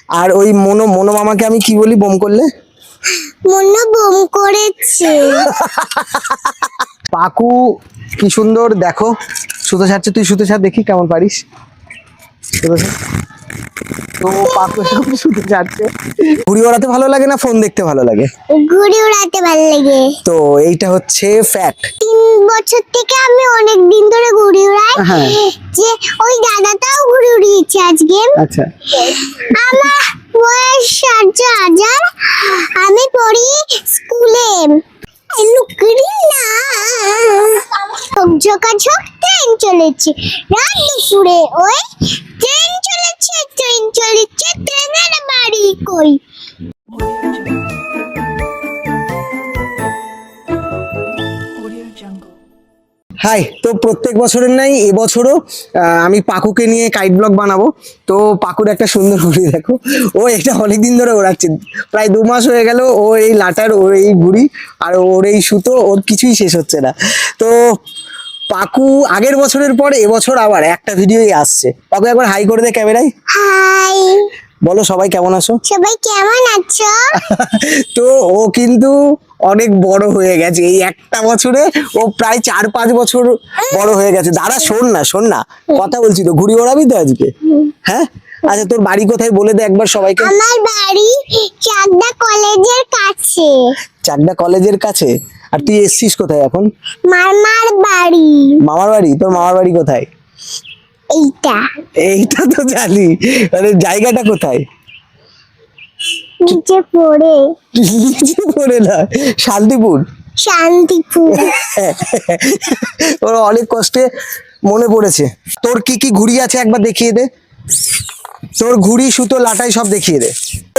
আর ওই মনো মনো মামাকে আমি কি বলি বোম করলে? মনো বোম করেছে। পাকু কি সুন্দর দেখো সুতো ছাড়ছে, তুই সুতো ছাড় দেখি কেমন পারিস। সুতো ছাড়। তো পাকু এখন সুতো ছাড়ছে। ঘুড়ি ওড়াতে ভালো লাগে না ফোন দেখতে ভালো লাগে? ঘুড়ি উড়াতে ভালো লাগে। তো এইটা হচ্ছে ফ্যাক্ট। 3 বছর থেকে আমি অনেক দিন ধরে ঘুড়ি উড়াই। হ্যাঁ। যে ওই দাদাটাও ঘুড়ি উড়িয়েছে আজকে। আচ্ছা আমার বয়স 7,000। আমি পড়ি স্কুলে। লুকড়ি না ঝোঁকাঝোঁক ট্রেন চলেছে রাত দুপুরে। ওই ট্রেন চলেছে ট্রেনের বাড়ি কই? হাই, তো প্রত্যেক বছরের নাই এবছরও আমি পাকুকে নিয়ে কাইট ব্লগ বানাবো। তো পাকুর একটা সুন্দর ঘুড়ি দেখো, ও এটা অনেকদিন ধরে ওড়াচ্ছে, প্রায় 2 মাস হয়ে গেল। ও এই লাটার, ওর এই ঘুড়ি আর ওর এই সুতো, ওর কিছুই শেষ হচ্ছে না। তো পাকু আগের বছরের পরে এবছর আবার একটা ভিডিওই আসছে। পাকু একবার হাই করে দে ক্যামেরায়। হাই, বলো সবাই কেমন আছো? সবাই কেমন আছো? তো ও কিন্তু অনেক বড় হয়ে গেছে এই একটা বছরে, ও প্রায় 4-5 বছর বড় হয়ে গেছে। দাঁড়া শোন না কথা বলছি তো, ঘুড়ি ওড়াবি তো আজকে? হ্যাঁ আচ্ছা, তোর বাড়ি কোথায় বলে দে একবার সবাইকে। আমার বাড়ি চাকদা কলেজের কাছে। চাকদা কলেজের কাছে? আর তুই এসছিস কোথায় এখন? মামার বাড়ি। মামার বাড়ি? তোর মামার বাড়ি কোথায়? এইটা এইটা তো জানি, মানে জায়গাটা কোথায়? নিচে পড়ে। নিচে পড়ে না, শান্তিপুর। শান্তিপুর। ওর অনেক কষ্টে মনে পড়েছে। তোর কি কি ঘুড়ি আছে একবার দেখিয়ে দে। তোর ঘুড়ি সুতো লাটাই সব দেখিয়ে দে।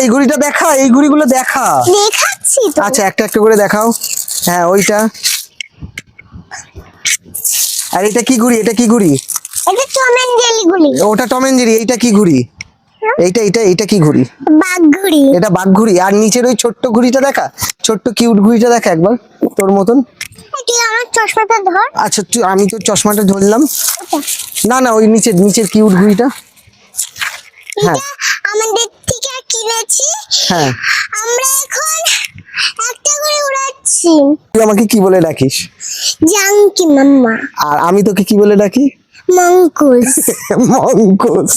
এই ঘুড়িটা দেখা, এই ঘুড়িগুলো দেখা। দেখাচ্ছি তো। আচ্ছা একটা একটা করে দেখাও। হ্যাঁ ওইটা। আর এটা কি ঘুড়ি? এটা কি ঘুড়ি? এটা টম এন্ড জেরি ঘুড়ি। ওটা টম এন্ড জেরি। এইটা কি ঘুড়ি? এইটা কি ঘুড়ি? বাঘ ঘুড়ি। এটা বাঘ ঘুড়ি। আর নিচের ওই ছোট্ট ঘুড়িটা দেখা, ছোট্ট কিউট ঘুড়িটা দেখা একবার তোর মতন। তুই আমার চশমাটা ধর। আচ্ছা আমি তো চশমাটা ধরলাম। না ওই নিচের কিউট ঘুড়িটা। হ্যাঁ আমাদের থেকে কিনেছি। হ্যাঁ। আমরা এখন একটা করে উড়াচ্ছি। তুই আমাকে কি বলে ডাকিস? জাঙ্কি মাম্মা। আর আমি তোকে কি বলে ডাকি? মঙ্কুস। মঙ্কুস।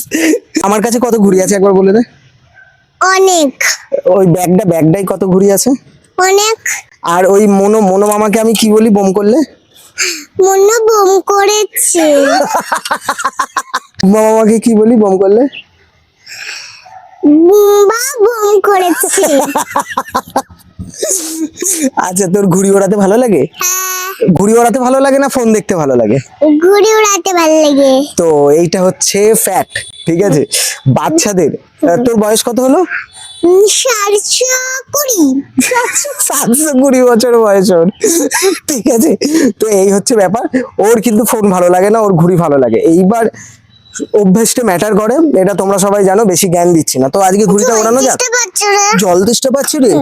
আমার কাছে কত ঘুড়ি আছে একবার বলে দে। অনেক। ওই ব্যাগটাই কত ঘুড়ি আছে? অনেক। আর ওই মনো মামাকে আমি কি বলি বোম করলে? মনো বোম করেছে। মামাকে কি বলি বোম করলে? বুম্বা বোম করেছে। আচ্ছা তোর ঘুড়ি ওড়াতে ভালো লাগে? ঘুড়ি ওড়াতে ভালো লাগে না ফোন দেখতে ভালো লাগে? ঘুড়ি উড়াতে ভালো লাগে। তো এইটা হচ্ছে ফ্যাক্ট, ঠিক আছে? বাচ্চাদের, তোর বয়স কত হলো? 720। 720 বছর বয়স ওর, ঠিক আছে? তো এই হচ্ছে ব্যাপার। ওর কিন্তু ফোন ভালো লাগে না, ওর ঘুড়ি ভালো লাগে। এইবার অভ্যাসটা ম্যাটার করে, এটা তোমরা সবাই জানো, বেশি জ্ঞান দিচ্ছি না। তো আজকে ঘুড়িটা ওড়ানো যাক। জল তেষ্টা পাচ্ছি রে।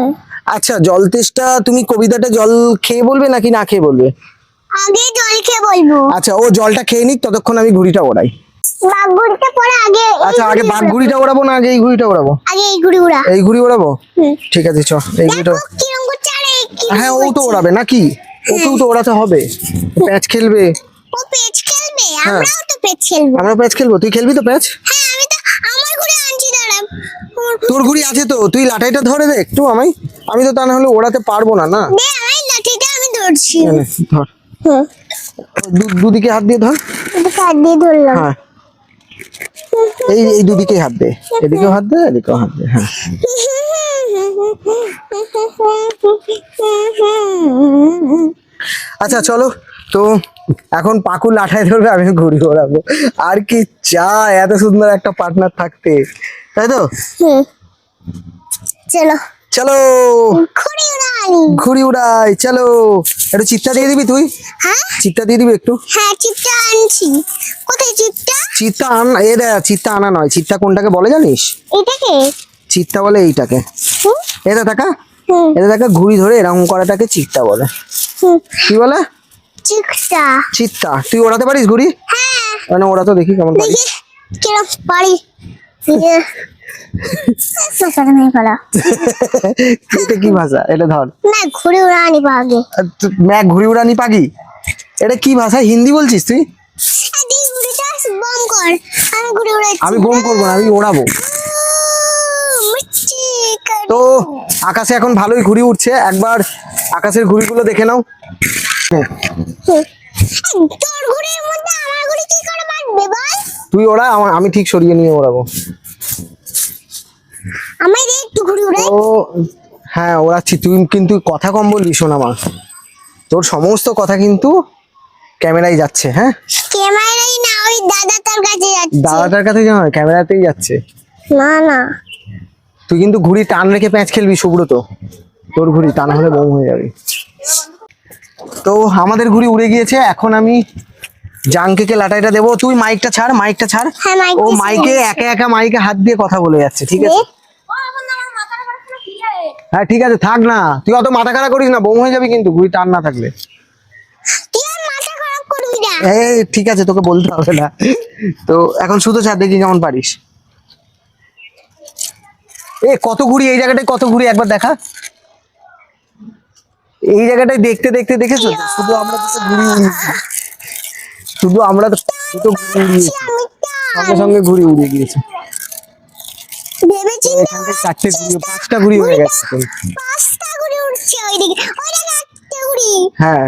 আচ্ছা জল তেষ্টা, তুমি কবিতাটা জল খেয়ে বলবে নাকি না খেয়ে বলবে? আগে জল খেয়ে বলবো। আচ্ছা ও জলটা খেয়ে নিক, ততক্ষণ আমি ঘুড়িটা ওড়াই। বাঘ ঘুড়িটা পরে আগে। আচ্ছা আগে বাঘ ঘুড়িটা ওড়াবো না আগে এই ঘুড়িটা ওড়াবো? আগে এই ঘুড়ি উড়া। এই ঘুড়ি ওড়াবো, ঠিক আছে চ এই ঘুড়িটা। দেখো কিরম করছে। আরে হ্যাঁ ও তো ওড়াবে নাকি, ওকেও তো ওড়াতে হবে। প্যাচ খেলবে। ও পেচ খেলবে, আমরাও তো পেচ খেলবো। আমরা প্যাচ খেলবো, তুই খেলবি তো প্যাচ? হ্যাঁ আমি তো আমার ঘুড়ি আনছি, দাঁড়া। তোর ঘুড়ি আছে তো, তুই লাটাইটা ধরে দে একটু আমায়। আমি তো তা না হলে ওড়াতে পারবো না। না দে আমার লাঠিটা, আমি ধরছি। নে, ধর। হ্যাঁ দুদিকে হাত দিয়ে ধর। এটা কাট দিয়ে ধরলাম। হ্যাঁ এই দুদিকে হাত দে, এদিকেও হাত দে এদিকেও হাত দে। হ্যাঁ আচ্ছা চলো, তো এখন পাকু লাঠায় ধরবে, আমি ঘুড়ি ওড়াবো। আর কি চাই এত সুন্দর একটা পার্টনার থাকতে, তাই তো? চলো চলো ঘুড়ি উড়াই। ঘুড়ি উড়াই চলো। একটু চিত্তা দিয়ে দিবি তুই? হ্যাঁ চিত্তা দিয়ে দিবি একটু? হ্যাঁ চিপটা আনছি। কোথায় চিপটা? চিত্তা আন, এ দেখ চিত্তা আনা নয়, চিত্তা কোনটাকে বলে জানিস? এটাকে চিত্তা বলে এইটাকে। এটা দেখা, হুম এটা দেখা, ঘুড়ি ধরে এরকম করাটাকে চিত্তা বলে। হুম কি বলে? চিকটা। চিত্তা। তুই ওড়াতে পারিস ঘুড়ি? হ্যাঁ মানে ওরা তো দেখি কেমন পারিস। দেখি কিরম পারি। এটা কি ভাষা? এটা ধর। না ঘুরে উড়ানি পাগে ম্যাঘ ঘুড়ি উড়ানি পাখি। এটা কি ভাষা? হিন্দি বলছিস তুই? তুই ঘুড়িটা বম কর, আমি ঘুরে উড়াচ্ছি। আমি বোম করবো না, আমি ওড়াবো। তো আকাশে এখন ভালোই ঘুড়ি উঠছে, একবার আকাশের ঘুড়িগুলো দেখে নাও। তোর ঘুড়ির মধ্যে আমার ঘুড়ি কি করে বাঁধবে বল? তুই ওড়া, আমি ঠিক সরিয়ে নিয়ে ওড়াবো। আমি একটু ঘুরে উড়াই। ও হ্যাঁ ওড়াচ্ছি, তুই কিন্তু কথা কম বলবি শোনা মা। তোর সমস্ত কথা কিন্তু ক্যামেরায় যাচ্ছে। হ্যাঁ ক্যামেরাই না, ওই দাদা তার কাছে যাচ্ছে। দাদাটার কাছে নয়, ক্যামেরাতেই যাচ্ছে। না না তুই কিন্তু ঘুড়ি টান রেখে প্যাঁচ খেলবি সুব্রত, তোর ঘুড়ি টান হলে বোম হয়ে যাবে। তো আমাদের ঘুড়ি উড়ে গিয়েছে, এখন আমি জাঙ্কেকে লাটাইটা দেবো। তুই মাইকটা ছাড়, মাইকটা ছাড়। হ্যাঁ, মাইক ও দিছি। মাইকে একা একা মাইকে হাত দিয়ে কথা বলে যাচ্ছে, ঠিক আছে? হ্যাঁ ঠিক আছে, থাক না, তুই অত মাথা খারাপ করিস না, বোম হয়ে যাবে কিন্তু ঘুড়ি টান না থাকলে। তুই আর মাথা খারাপ করবি না। এই ঠিক আছে, তোকে বলতে হবে না। তো এখন শুধু ছাড়, দেখি কেমন পারিস। এ কত ঘুড়ি এই জায়গাটায়, কত ঘুড়ি একবার দেখা। এই জায়গাটায় দেখতে দেখতে দেখেছো তো? শুধু আমরা দুটো ঘুড়ি উড়িয়েছি, শুধু আমরা দুটো ঘুড়ি উড়িয়েছি, আমি সঙ্গে সঙ্গে ঘুড়ি উড়িয়ে গিয়েছে। ভেবেছি এখান থেকে চারটে ঘুড়ি, পাঁচটা ঘুড়ি হয়ে গেছে এখন। পাঁচটা ঘুড়ি উঠছে ওইদিকে, ওই দেখ একটা ঘুড়ি। হ্যাঁ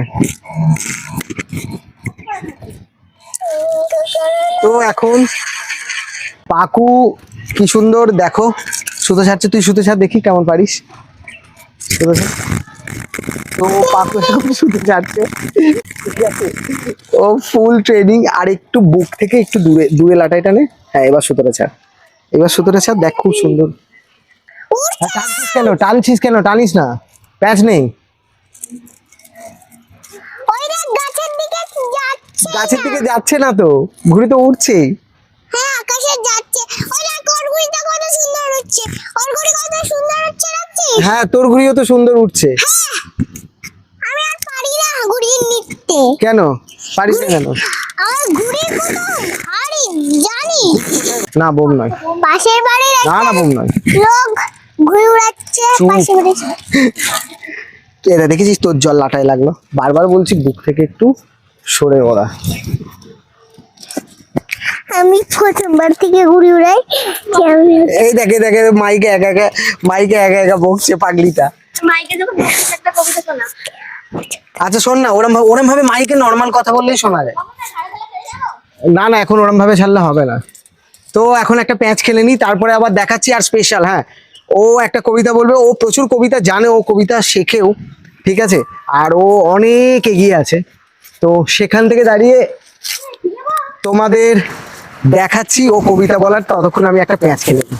তো এখন পাকু কি সুন্দর দেখো সুতো ছাড়ছে, তুই সুতো ছাড় দেখি কেমন পারিস। সুতো ছাড়। তো পাকু এখন সুতো ছাড়ছে, ঠিক আছে? ও ফুল ট্রেনিং। আর একটু বুক থেকে একটু দূরে দূরে লাটাই টানে। হ্যাঁ এবার সুতোটা ছাড়, এবার সুতোটা ছাড়, দেখ খুব সুন্দর। হ্যাঁ, টানছিস কেন, টানছিস কেন? টানিস না, প্যাচ নেই। ওই দেখ গাছের দিকে যাচ্ছে। গাছের দিকে যাচ্ছে না তো, ঘুড়ি তো উঠছেই। হ্যাঁ আকাশে যাচ্ছে। ওই দেখ ওর ঘুড়িটা কত সুন্দর হচ্ছে, ওর ঘুড়ি কত সুন্দর হচ্ছে দেখছিস? হ্যাঁ তোর ঘুড়িও তো সুন্দর উঠছে। আমি আর পারি না ঘুড়ি নিতে। কেন পারিস না কেন? আমার ঘুড়ি কত ভারী জানি। না বোম নয়, পাশের বাড়ির না না বোম নয়। লোক ঘুড়ি উড়াচ্ছে চুপ। পাশের বাড়ির। এটা দেখেছিস, তোর জল লাটাই লাগলো। বারবার বলছি বুক থেকে একটু সরে ওরা। আমি প্রথমবার থেকে ঘুড়ি উড়াই। এই দেখে দেখে মাইকে একা একা, মাইকে একা একা বকছে পাগলিটা। মাইকে যখন একটা কবিতা শোনা। আচ্ছা শোন না, ওরম ভাবে মাইকে নর্মাল কথা বললেই শোনা যায়। না না এখন ওরম ভাবে ছাড়লে হবে না। তো এখন একটা প্যাচ খেলে নি, তারপরে আবার দেখাচ্ছি। আর স্পেশাল, হ্যাঁ ও একটা কবিতা বলবে, ও প্রচুর কবিতা জানে, ও কবিতা শেখেও, ঠিক আছে? আর ও অনেক এগিয়ে আছে। তো সেখান থেকে দাঁড়িয়ে তোমাদের দেখাচ্ছি ও কবিতা বলার, ততক্ষণ আমি একটা প্যাচ খেলে নিই।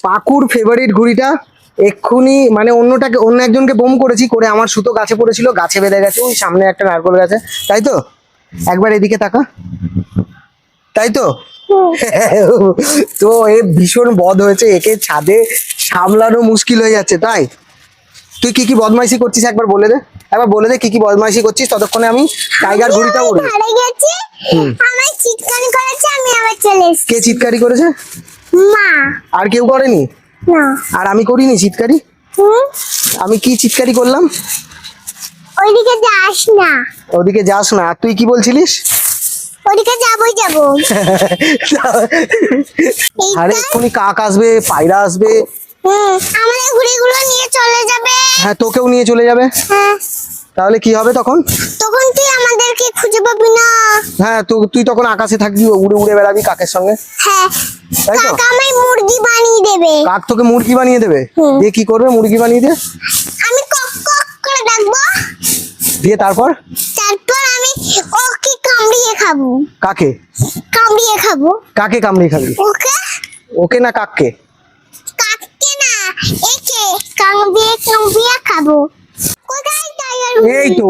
পাকুর ফেভারিট ঘুড়িটা এক্ষুনি মানে অন্য একজনকে বোম করেছি, করে আমার সুতো গাছে পড়েছিল, গাছে বেঁধে গেছে ওই সামনে একটা নারকেল গাছে, তাই তো? একবার এদিকে তাকা, তাই তো? তো এ ভীষণ বদ হয়েছে, একে ছাদে সামলানো মুশকিল হয়ে যাচ্ছে। তাই তুই কি কি বদমাইশি করছিস একবার বলে দে, একবার বলে দে কি কি বদমাইশি করছিস। ততক্ষণে আমি টাইগার ঘুড়িটা উড়ে। হারে গেছে, আমার চিৎকার করেছে, আমি আবার চলে এসেছি। কে চিৎকারি করেছে? মা। আর কেউ করেনি? না। আর আমি করিনি চিৎকারি? আমি কি চিৎকারি করলাম? ওইদিকে যাস না, ওদিকে যাস না। আর তুই কি বলছিলিস? ওইদিকে যাবো। আরে এক্ষুনি কাক আসবে, পায়রা আসবে। আমাদের ঘুড়িগুলো নিয়ে চলে যাবে। হ্যাঁ তোকেও নিয়ে চলে যাবে। হ্যাঁ, তাহলে কি হবে তখন? তখন তুই আমাদেরকে খুঁজে পাবি না। হ্যাঁ তুই তখন আকাশে থাকবি, উড়ে উড়ে বেড়াবি কাকের সঙ্গে, হ্যাঁ, তাই তো? কাক আমায় মুরগি বানিয়ে দেবে। কাক তোকে মুরগি বানিয়ে দেবে। হুম। দিয়ে কি করবে মুরগি বানিয়ে দিয়ে? আমি কক কক করে ডাকবো, দিয়ে তারপর আমি ওকে কামড়িয়ে খাবো। কাকে? কামড়িয়ে খাবো কাকে কামড়িয়ে খাবি? ওকে। ওকে না কাককে? কাককে না, একে কামড়িয়ে খাবো। কোথায় টাইগার? এই তো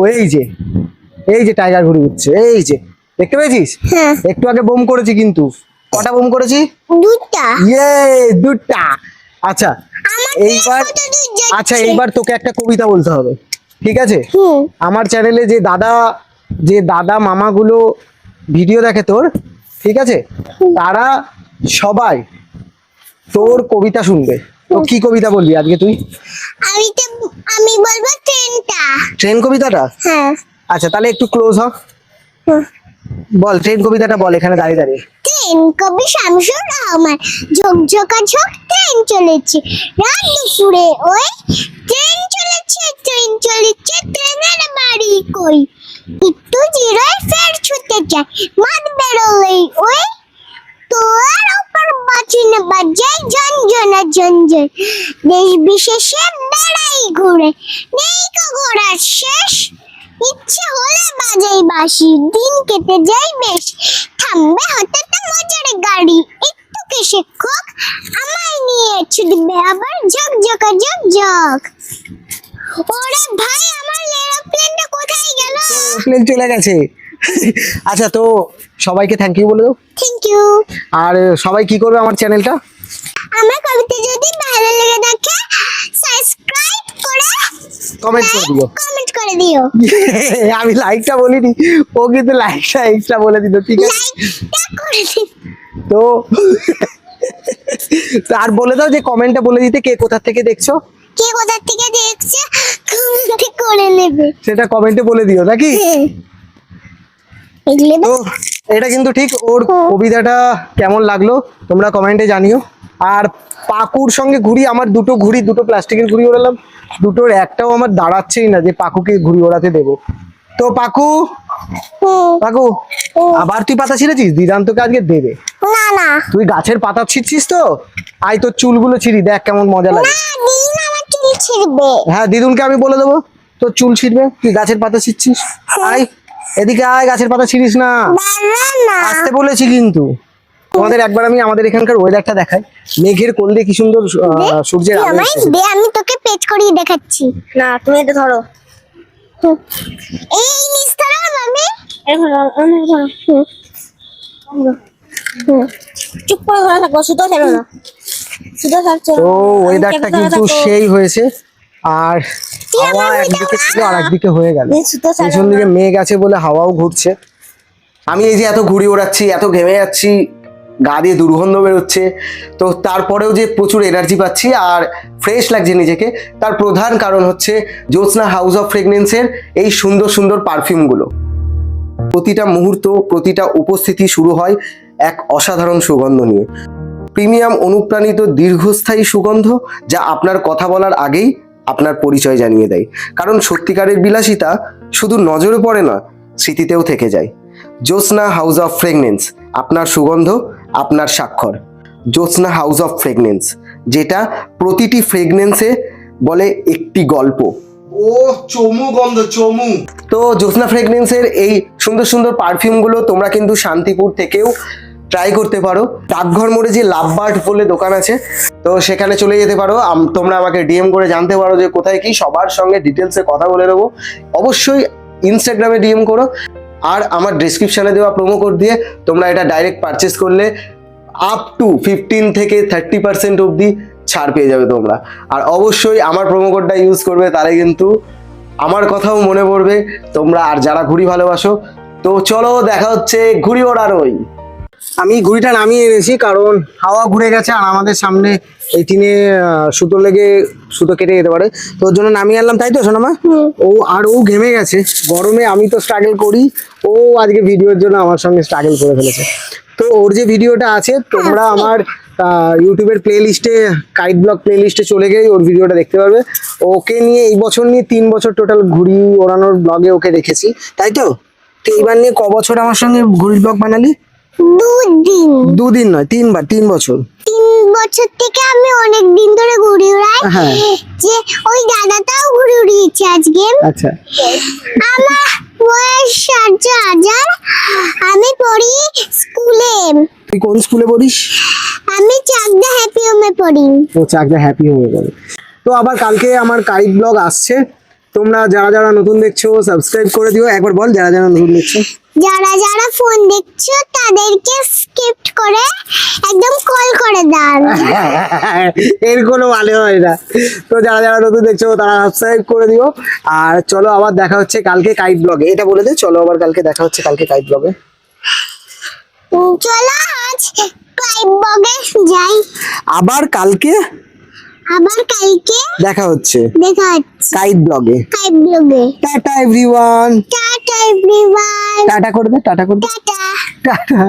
এই যে টাইগার ঘুড়ি উঠছে, এই যে দেখতে পেয়েছিস? হ্যাঁ, একটু আগে বোম করেছি, কিন্তু কটা বোম করেছি? দুটা। ইয়ে দুটা। আচ্ছা আমার এইবার, কত দূর যাচ্ছে? আচ্ছা এইবার তোকে একটা কবিতা বলতে হবে, ঠিক আছে? হুম। আমার চ্যানেলে যে দাদা মামাগুলো ভিডিও দেখে তোর, ঠিক আছে? তারা সবাই তোর কবিতা শুনবে। তো কি কবিতা বলবি আজকে তুই? আমি বলবো ট্রেনটা। ট্রেন কবিতাটা? হ্যাঁ। আচ্ছা তাহলে একটু ক্লোজ হ, বল ট্রেন কবিতাটা বল এখানে দাঁড়িয়ে দাঁড়িয়ে। ট্রেন কবি শামসুর রহমান। ঝোঁকঝোঁকা ঝোঁক ট্রেন চলেছে রাত দুপুরে ওই, ট্রেন চলেছে ট্রেনের বাড়ি কই, একটু জিরায় ফের ছুটে যায় মাঠ বেরোলেই ওই, তোর ওপর বাজিনে বাজায় ঝনঝনা ঝনঝন, দেশ বিশেষে বেড়াই ঘুরে নেই কো ঘোরার শেষ, ইচ্ছে হলে বাজাই বাঁশি দিন কেটে যায় বেশ, থামবে হঠাৎ মজার গাড়ি একটু কেসে খোক, আমায় নিয়ে ছুটবে আবার ঝকঝকা ঝকঝক। ওরে ভাই আমার এরোপ্লেনটা কোথায় গেল? প্লেন চলে গেছে। আচ্ছা তো সবাইকে থ্যাংক ইউ বলে দাও। Thank you. আর সবাই কি করবে আমার চ্যানেলটা? আমার কবিতা যদি ভালো লেগে থাকে সাবস্ক্রাইব করে কমেন্ট করে দিও। কমেন্ট করে দিও। আমি লাইকটা বলিনি, ও কিন্তু লাইকটা এক্সট্রা বলে দিল, ঠিক আছে? লাইকটা করে দিও। তো তো আর বলে দাও যে কমেন্টটা বলে দিতে কে কোথা থেকে দেখছো, কে কোথা থেকে দেখছে কমেন্ট করে নেবে। সেটা কমেন্টে বলে দিও নাকি? এগুলো তো এটা কিন্তু ঠিক, ওর কবিতাটা কেমন লাগলো তোমরা কমেন্টে জানিও। আর পাকুর সঙ্গে ঘুড়ি, আমার দুটো প্লাস্টিকের ঘুড়ি ওড়ালাম, দুটোর একটাও আমার দাঁড়াচ্ছেই না যে পাকুকে ঘুড়ি ওড়াতে দেবো। তো পাকু পাকু আবার তুই পাতা ছিঁড়েছিস? দিদান্তকে আজকে দেবে। না না তুই গাছের পাতা ছিঁড়ছিস তো? আয় তোর চুলগুলো ছিঁড়ি, দেখ কেমন মজা লাগে। না দিন আমার চুল ছিড়বে। হ্যাঁ দিদুনকে আমি বলে দেবো তোর চুল ছিঁড়বে, তুই গাছের পাতা ছিঁড়ছিস। আয় এদিকে আয়, গাছের পাতা ছিঁড়িস না, দাঁড়া না। আসতে বলেছি কিন্তু। তোমাদের একবার আমি আমাদের এখানকার ওয়েদারটা দেখাই, মেঘের কোল দিয়ে কি সুন্দর সূর্যের তুই আলো আমায় এসেছে। দে, আমি তোকে পেট করিয়ে দেখাচ্ছি। না তুমি এটা ধরো। এই নিচ ধরো মামি। চুপ করে ধরে থাকো, সুতো ছেড়ো না, সুতো থাকছে। তো ওয়েদারটা কিন্তু সেই হয়েছে, আর হাওয়া আমার একদিকে ছিল আর একদিকে হয়ে গেল। সুতো পেছন দিকে মেঘ আছে বলে হাওয়াও ঘুরছে। আমি এই যে এত ঘুড়ি ওড়াচ্ছি, এত ঘেমে যাচ্ছি, গা দিয়ে দুর্গন্ধ বেরোচ্ছে, তো তারপরেও যে প্রচুর এনার্জি পাচ্ছি আর ফ্রেশ লাগছে নিজেকে, তার প্রধান কারণ হচ্ছে জ্যোৎস্না হাউস অফ ফ্রেগনেন্সের এই সুন্দর সুন্দর পারফিউমগুলো। প্রতিটা মুহূর্ত, প্রতিটা উপস্থিতি শুরু হয় এক অসাধারণ সুগন্ধ নিয়ে। প্রিমিয়াম অনুপ্রাণিত দীর্ঘস্থায়ী সুগন্ধ, যা আপনার কথা বলার আগেই আপনার পরিচয় জানিয়ে দেয়। কারণ সত্যিকারের বিলাসিতা শুধু নজরে পড়ে না, স্মৃতিতেও থেকে যায়। জ্যোৎস্না হাউস অফ ফ্রেগনেন্স, আপনার সুগন্ধ, আপনার স্বাক্ষর। জ্যোৎস্না হাউস অফ ফ্রেগনেন্স, যেটা প্রতিটি ফ্রেগনেন্সে বলে একটি গল্প। ও চমু গন্ধ, চমু। তো জ্যোৎস্না ফ্রেগনেন্সের এই সুন্দর সুন্দর পারফিউমগুলো তোমরা কিন্তু শান্তিপুর থেকেও ট্রাই করতে পারো। ডাকঘর মোড়ে যে লাভবার্ড বলে দোকান আছে, তো সেখানে চলে যেতে পারো। তোমরা আমাকে ডিএম করে জানতে পারো যে কোথায় কি, সবার সঙ্গে ডিটেলসে কথা বলে নেবো। অবশ্যই ইনস্টাগ্রামে ডিএম করো, আর আমার ডিসক্রিপশনে দেওয়া প্রোমো কোড দিয়ে তোমরা এটা ডাইরেক্ট পারচেস করলে আপ টু 15 থেকে 30% অবধি ছাড় পেয়ে যাবে তোমরা। আর অবশ্যই আমার প্রোমো কোডটা ইউজ করবে, তাহলে কিন্তু আমার কথাও মনে পড়বে তোমরা। আর যারা ঘুড়ি ভালোবাসো, তো চলো দেখা হচ্ছে ঘুড়ি ওড়ারই। আমি ঘুড়িটা নামিয়ে এনেছি কারণ হাওয়া ঘুরে গেছে আর আমাদের সামনে এই টিনে সুতো লেগে সুতো কেটে যেতে পারে, তো ওর জন্য নামিয়ে আনলাম, তাই তো সোনামা? ও ঘেমে গেছে গরমে, আমি তো স্ট্রাগল করি, ও আজকে ভিডিওর জন্য আমার সঙ্গে স্ট্রাগল করে ফেলেছে। তো ওর যে ভিডিওটা আছে, তোমরা আমার ইউটিউবের প্লে লিস্টে, কাইট ব্লগ প্লে লিস্টে চলে গিয়ে ওর ভিডিওটা দেখতে পারবে। ওকে নিয়ে এই বছর নিয়ে 3 বছর টোটাল ঘুড়ি ওড়ানোর ব্লগে ওকে রেখেছি, তাই তো? তো এইবার নিয়ে ক বছর আমার সঙ্গে ঘুড়ির ব্লগ বানালি? 2 দিন নয় 3 বছর। 3 বছর থেকে আমি অনেক দিন ধরে ঘুড়ি উড়াই। হ্যাঁ। যে ওই দাদাটাও ঘুড়ি উড়িয়েছে আজকে। আচ্ছা, আমার বয়স 7,000। আমি পড়ি স্কুলে। তুই কোন স্কুলে পড়িস? আমি চাকদা হ্যাপি হোমে পড়ি। ও চাকদা হ্যাপি হয়ে গেল। তো আবার কালকে আমার কাইট ব্লগ আসছে, তোমরা যারা যারা নতুন দেখছো সাবস্ক্রাইব করে দিও। একবার বল, যারা যারা নতুন দেখছো। যারা যারা ফোন দেখছো তাদেরকে স্কিপ করে একদম কল করে দাও। এর কোনো মানে হয় না। তো যারা যারা নতুন দেখছো তারা সাবস্ক্রাইব করে দিও। আর চলো আবার দেখা হচ্ছে কালকে কাইট ব্লগে। এটা বলে দে, চলো আবার কালকে দেখা হচ্ছে কালকে কাইট ব্লগে। চলো আজ কাইট ব্লগে যাই। আবার কালকে দেখা হচ্ছে দেখা হচ্ছে কাইট ব্লগে। কাইট ব্লগে। Tata everyone. Tata everyone. Tata করে দে, টাটা করে দে, টাটা। টাটা।